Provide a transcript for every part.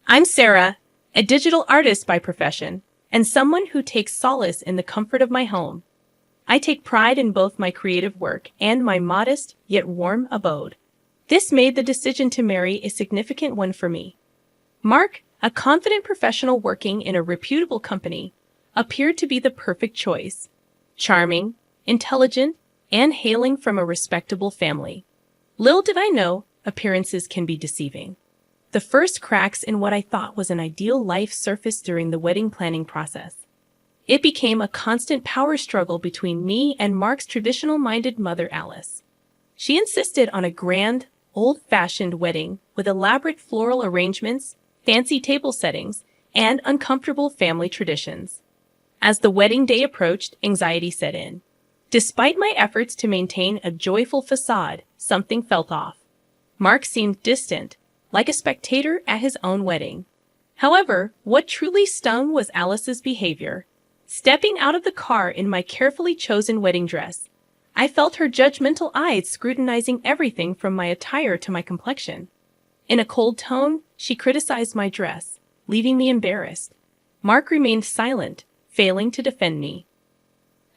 I'm Sarah, a digital artist by profession, and someone who takes solace in the comfort of my home. I take pride in both my creative work and my modest yet warm abode. This made the decision to marry a significant one for me. Mark, a confident professional working in a reputable company, appeared to be the perfect choice. Charming, intelligent, and hailing from a respectable family. Little did I know, appearances can be deceiving. The first cracks in what I thought was an ideal life surfaced during the wedding planning process. It became a constant power struggle between me and Mark's traditional-minded mother, Alice. She insisted on a grand, old-fashioned wedding with elaborate floral arrangements, fancy table settings, and uncomfortable family traditions. As the wedding day approached, anxiety set in. Despite my efforts to maintain a joyful facade, something felt off. Mark seemed distant, like a spectator at his own wedding. However, what truly stung was Alice's behavior. Stepping out of the car in my carefully chosen wedding dress, I felt her judgmental eyes scrutinizing everything from my attire to my complexion. In a cold tone, she criticized my dress, leaving me embarrassed. Mark remained silent, failing to defend me.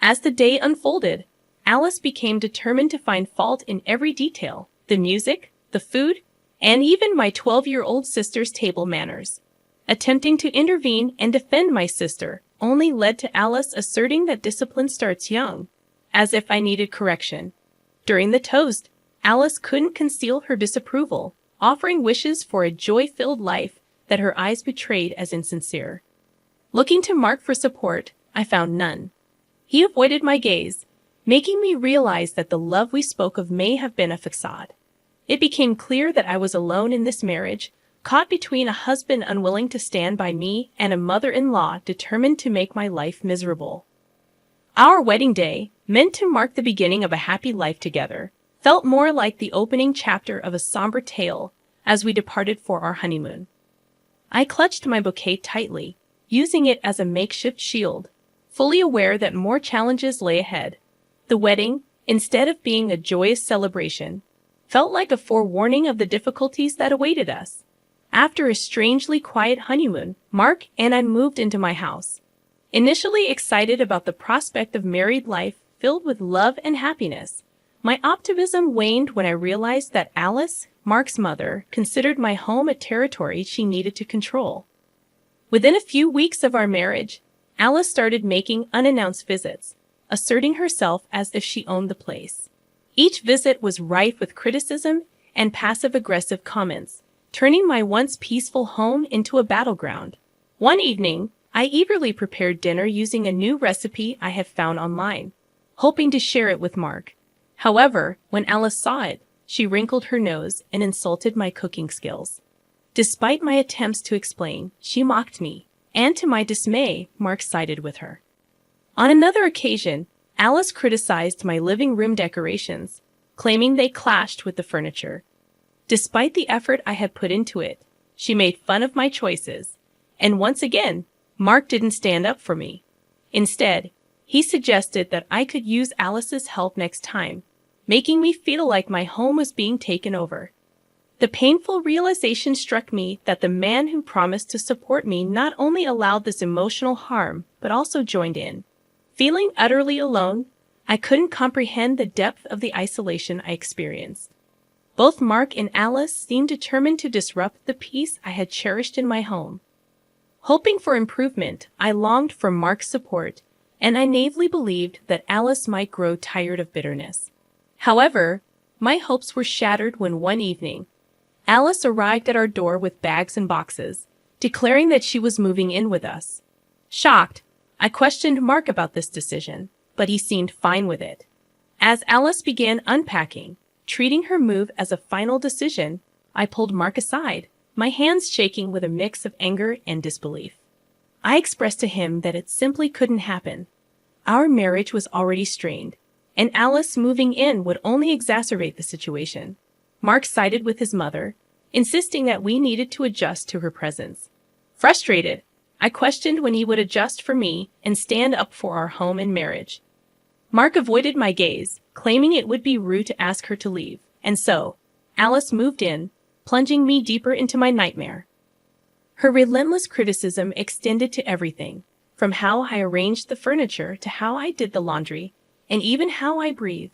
As the day unfolded, Alice became determined to find fault in every detail: the music, the food, and even my 12-year-old sister's table manners. Attempting to intervene and defend my sister only led to Alice asserting that discipline starts young, as if I needed correction. During the toast, Alice couldn't conceal her disapproval, offering wishes for a joy-filled life that her eyes betrayed as insincere. Looking to Mark for support, I found none. He avoided my gaze, making me realize that the love we spoke of may have been a facade. It became clear that I was alone in this marriage, caught between a husband unwilling to stand by me and a mother-in-law determined to make my life miserable. Our wedding day, meant to mark the beginning of a happy life together, felt more like the opening chapter of a somber tale as we departed for our honeymoon. I clutched my bouquet tightly, using it as a makeshift shield, fully aware that more challenges lay ahead. The wedding, instead of being a joyous celebration, felt like a forewarning of the difficulties that awaited us. After a strangely quiet honeymoon, Mark and I moved into my house. Initially excited about the prospect of married life filled with love and happiness, my optimism waned when I realized that Alice, Mark's mother, considered my home a territory she needed to control. Within a few weeks of our marriage, Alice started making unannounced visits, asserting herself as if she owned the place. Each visit was rife with criticism and passive-aggressive comments, turning my once peaceful home into a battleground. One evening, I eagerly prepared dinner using a new recipe I had found online, hoping to share it with Mark. However, when Alice saw it, she wrinkled her nose and insulted my cooking skills. Despite my attempts to explain, she mocked me, and to my dismay, Mark sided with her. On another occasion, Alice criticized my living room decorations, claiming they clashed with the furniture. Despite the effort I had put into it, she made fun of my choices, and once again, Mark didn't stand up for me. Instead, he suggested that I could use Alice's help next time, making me feel like my home was being taken over. The painful realization struck me that the man who promised to support me not only allowed this emotional harm, but also joined in. Feeling utterly alone, I couldn't comprehend the depth of the isolation I experienced. Both Mark and Alice seemed determined to disrupt the peace I had cherished in my home. Hoping for improvement, I longed for Mark's support, and I naively believed that Alice might grow tired of bitterness. However, my hopes were shattered when one evening, Alice arrived at our door with bags and boxes, declaring that she was moving in with us. Shocked, I questioned Mark about this decision, but he seemed fine with it. As Alice began unpacking, treating her move as a final decision, I pulled Mark aside, my hands shaking with a mix of anger and disbelief. I expressed to him that it simply couldn't happen. Our marriage was already strained, and Alice moving in would only exacerbate the situation. Mark sided with his mother, insisting that we needed to adjust to her presence. Frustrated, I questioned when he would adjust for me and stand up for our home and marriage. Mark avoided my gaze, claiming it would be rude to ask her to leave, and so, Alice moved in, plunging me deeper into my nightmare. Her relentless criticism extended to everything, from how I arranged the furniture to how I did the laundry, and even how I breathed.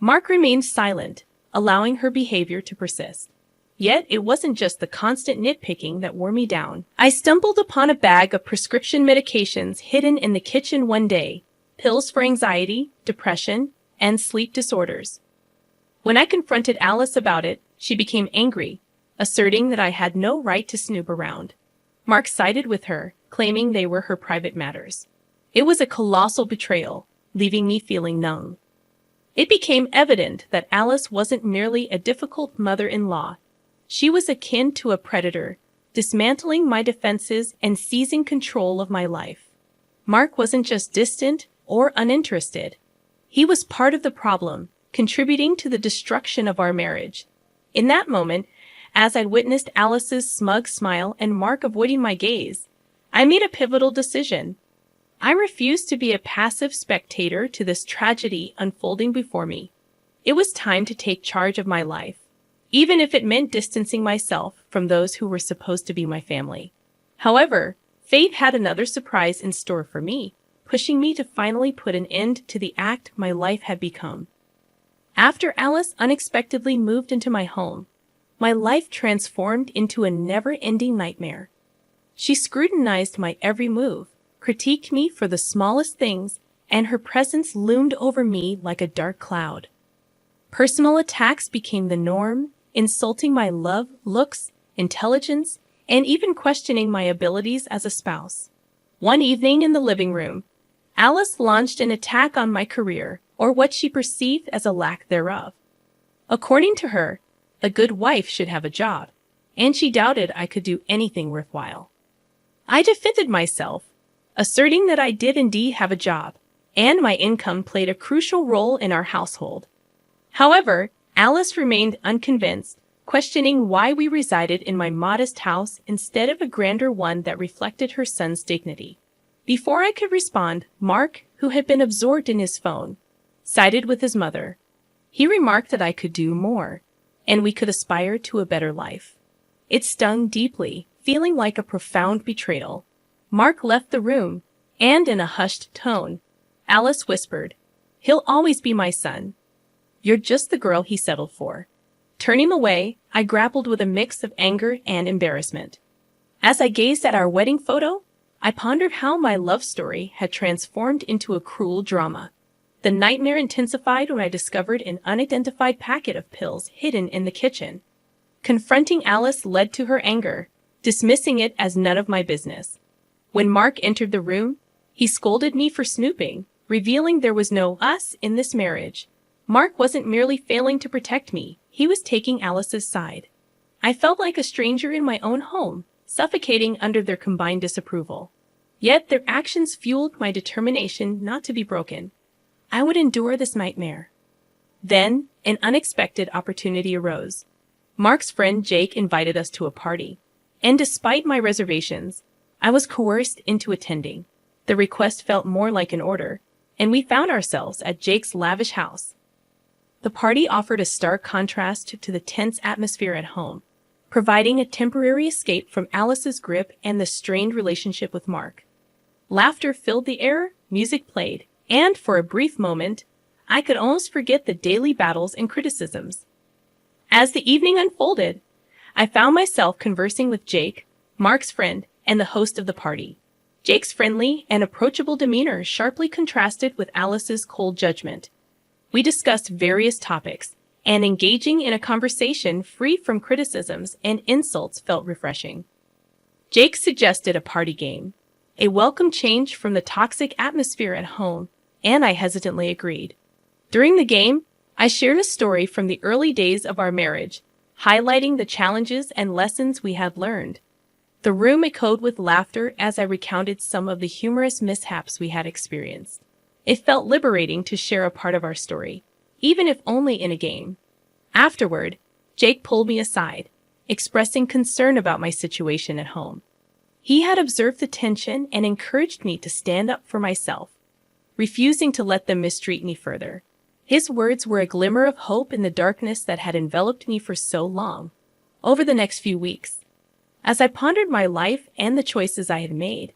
Mark remained silent, allowing her behavior to persist. Yet it wasn't just the constant nitpicking that wore me down. I stumbled upon a bag of prescription medications hidden in the kitchen one day, pills for anxiety, depression, and sleep disorders. When I confronted Alice about it, she became angry, asserting that I had no right to snoop around. Mark sided with her, claiming they were her private matters. It was a colossal betrayal, leaving me feeling numb. It became evident that Alice wasn't merely a difficult mother-in-law. She was akin to a predator, dismantling my defenses and seizing control of my life. Mark wasn't just distant or uninterested. He was part of the problem, contributing to the destruction of our marriage. In that moment, as I witnessed Alice's smug smile and Mark avoiding my gaze, I made a pivotal decision. I refused to be a passive spectator to this tragedy unfolding before me. It was time to take charge of my life, even if it meant distancing myself from those who were supposed to be my family. However, fate had another surprise in store for me, pushing me to finally put an end to the act my life had become. After Alice unexpectedly moved into my home, my life transformed into a never-ending nightmare. She scrutinized my every move, critiqued me for the smallest things, and her presence loomed over me like a dark cloud. Personal attacks became the norm, insulting my love, looks, intelligence, and even questioning my abilities as a spouse. One evening in the living room, Alice launched an attack on my career, or what she perceived as a lack thereof. According to her, a good wife should have a job, and she doubted I could do anything worthwhile. I defended myself, asserting that I did indeed have a job, and my income played a crucial role in our household. However, Alice remained unconvinced, questioning why we resided in my modest house instead of a grander one that reflected her son's dignity. Before I could respond, Mark, who had been absorbed in his phone, sided with his mother. He remarked that I could do more, and we could aspire to a better life. It stung deeply, feeling like a profound betrayal. Mark left the room, and in a hushed tone, Alice whispered, "He'll always be my son. You're just the girl he settled for." Turning away, I grappled with a mix of anger and embarrassment. As I gazed at our wedding photo, I pondered how my love story had transformed into a cruel drama. The nightmare intensified when I discovered an unidentified packet of pills hidden in the kitchen. Confronting Alice led to her anger, dismissing it as none of my business. When Mark entered the room, he scolded me for snooping, revealing there was no us in this marriage. Mark wasn't merely failing to protect me, he was taking Alice's side. I felt like a stranger in my own home, suffocating under their combined disapproval. Yet their actions fueled my determination not to be broken. I would endure this nightmare. Then, an unexpected opportunity arose. Mark's friend Jake invited us to a party, and despite my reservations, I was coerced into attending. The request felt more like an order, and we found ourselves at Jake's lavish house. The party offered a stark contrast to the tense atmosphere at home, providing a temporary escape from Alice's grip and the strained relationship with Mark. Laughter filled the air, music played, and for a brief moment, I could almost forget the daily battles and criticisms. As the evening unfolded, I found myself conversing with Jake, Mark's friend, and the host of the party. Jake's friendly and approachable demeanor sharply contrasted with Alice's cold judgment. We discussed various topics, and engaging in a conversation free from criticisms and insults felt refreshing. Jake suggested a party game, a welcome change from the toxic atmosphere at home, and I hesitantly agreed. During the game, I shared a story from the early days of our marriage, highlighting the challenges and lessons we had learned. The room echoed with laughter as I recounted some of the humorous mishaps we had experienced. It felt liberating to share a part of our story, even if only in a game. Afterward, Jake pulled me aside, expressing concern about my situation at home. He had observed the tension and encouraged me to stand up for myself, refusing to let them mistreat me further. His words were a glimmer of hope in the darkness that had enveloped me for so long. Over the next few weeks, As I pondered my life and the choices I had made,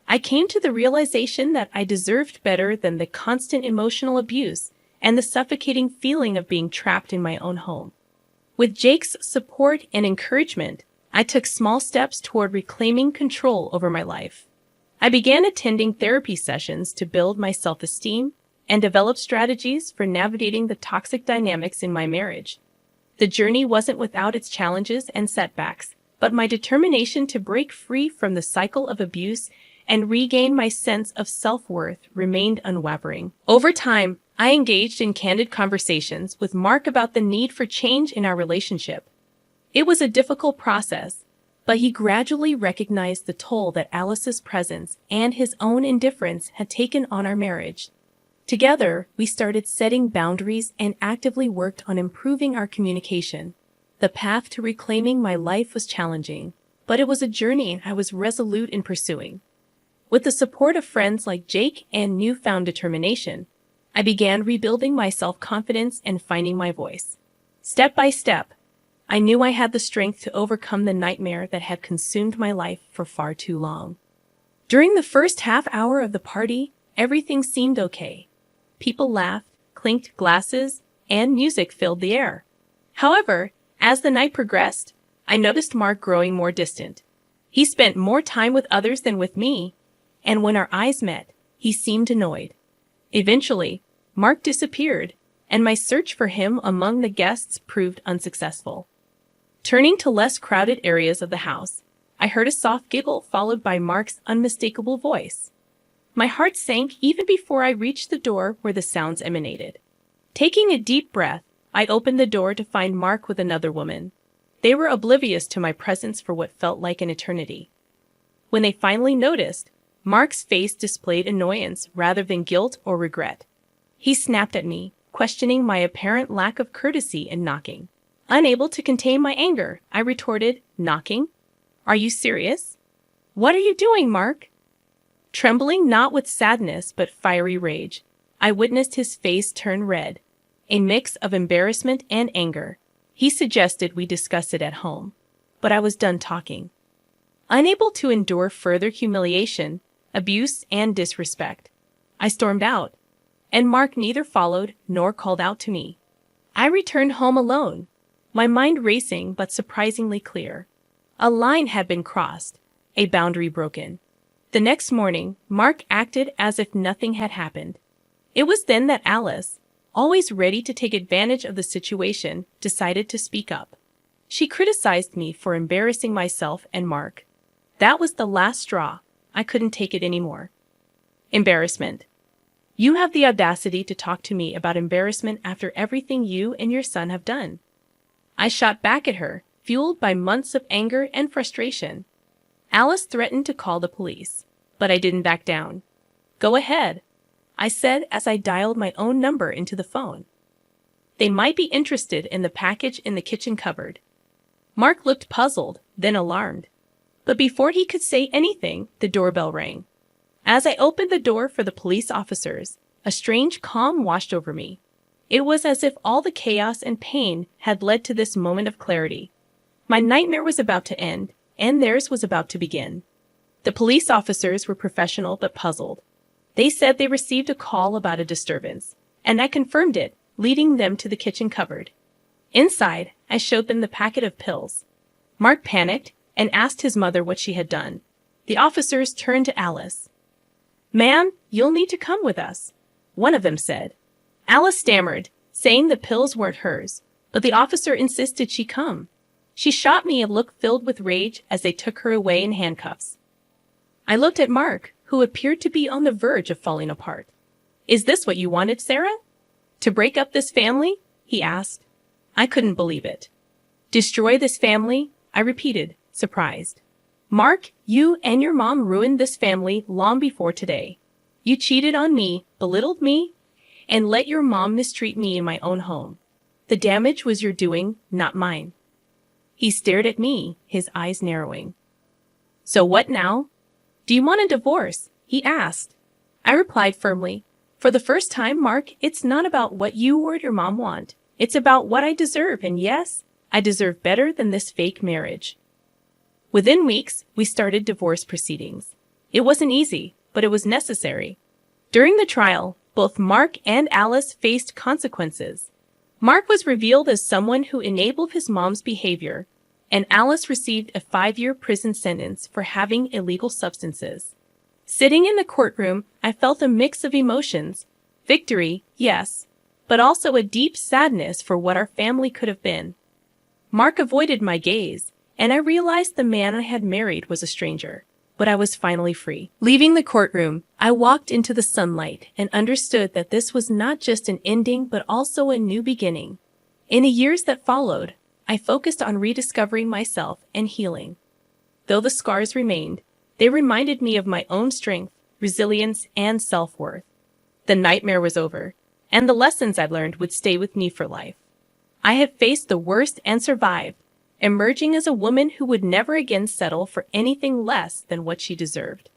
I came to the realization that I deserved better than the constant emotional abuse and the suffocating feeling of being trapped in my own home. With Jake's support and encouragement, I took small steps toward reclaiming control over my life. I began attending therapy sessions to build my self-esteem and develop strategies for navigating the toxic dynamics in my marriage. The journey wasn't without its challenges and setbacks, but my determination to break free from the cycle of abuse and regain my sense of self-worth remained unwavering. Over time, I engaged in candid conversations with Mark about the need for change in our relationship. It was a difficult process, but he gradually recognized the toll that Alice's presence and his own indifference had taken on our marriage. Together, we started setting boundaries and actively worked on improving our communication. The path to reclaiming my life was challenging, but it was a journey I was resolute in pursuing. With the support of friends like Jake and newfound determination, I began rebuilding my self-confidence and finding my voice. Step by step, I knew I had the strength to overcome the nightmare that had consumed my life for far too long. During the first half hour of the party, everything seemed okay. People laughed, clinked glasses, and music filled the air. However, as the night progressed, I noticed Mark growing more distant. He spent more time with others than with me, and when our eyes met, he seemed annoyed. Eventually, Mark disappeared, and my search for him among the guests proved unsuccessful. Turning to less crowded areas of the house, I heard a soft giggle followed by Mark's unmistakable voice. My heart sank even before I reached the door where the sounds emanated. Taking a deep breath, I opened the door to find Mark with another woman. They were oblivious to my presence for what felt like an eternity. When they finally noticed, Mark's face displayed annoyance rather than guilt or regret. He snapped at me, questioning my apparent lack of courtesy in knocking. Unable to contain my anger, I retorted, "Knocking? Are you serious? What are you doing, Mark?" Trembling not with sadness but fiery rage, I witnessed his face turn red, a mix of embarrassment and anger. He suggested we discuss it at home, but I was done talking. Unable to endure further humiliation, abuse, and disrespect, I stormed out, and Mark neither followed nor called out to me. I returned home alone, my mind racing but surprisingly clear. A line had been crossed, a boundary broken. The next morning, Mark acted as if nothing had happened. It was then that Alice, always ready to take advantage of the situation, decided to speak up. She criticized me for embarrassing myself and Mark. That was the last straw. I couldn't take it anymore. Embarrassment. You have the audacity to talk to me about embarrassment after everything you and your son have done. I shot back at her, fueled by months of anger and frustration. Alice threatened to call the police, but I didn't back down. "Go ahead," I said as I dialed my own number into the phone. "They might be interested in the package in the kitchen cupboard." Mark looked puzzled, then alarmed. But before he could say anything, the doorbell rang. As I opened the door for the police officers, a strange calm washed over me. It was as if all the chaos and pain had led to this moment of clarity. My nightmare was about to end, and theirs was about to begin. The police officers were professional but puzzled. They said they received a call about a disturbance, and I confirmed it, leading them to the kitchen cupboard. Inside, I showed them the packet of pills. Mark panicked and asked his mother what she had done. The officers turned to Alice. "Ma'am, you'll need to come with us," one of them said. Alice stammered, saying the pills weren't hers, but the officer insisted she come. She shot me a look filled with rage as they took her away in handcuffs. I looked at Mark, who appeared to be on the verge of falling apart. "Is this what you wanted, Sarah? To break up this family?" he asked. I couldn't believe it. "Destroy this family?" I repeated, surprised. "Mark, you and your mom ruined this family long before today. You cheated on me, belittled me, and let your mom mistreat me in my own home. The damage was your doing, not mine." He stared at me, his eyes narrowing. "So what now? Do you want a divorce?" he asked. I replied firmly, "For the first time, Mark, it's not about what you or your mom want. It's about what I deserve, and yes, I deserve better than this fake marriage." Within weeks, we started divorce proceedings. It wasn't easy, but it was necessary. During the trial, both Mark and Alice faced consequences. Mark was revealed as someone who enabled his mom's behavior, and Alice received a 5-year prison sentence for having illegal substances. Sitting in the courtroom, I felt a mix of emotions. Victory, yes, but also a deep sadness for what our family could have been. Mark avoided my gaze, and I realized the man I had married was a stranger. But I was finally free. Leaving the courtroom, I walked into the sunlight and understood that this was not just an ending but also a new beginning. In the years that followed, I focused on rediscovering myself and healing. Though the scars remained, they reminded me of my own strength, resilience, and self-worth. The nightmare was over, and the lessons I learned would stay with me for life. I had faced the worst and survived, emerging as a woman who would never again settle for anything less than what she deserved.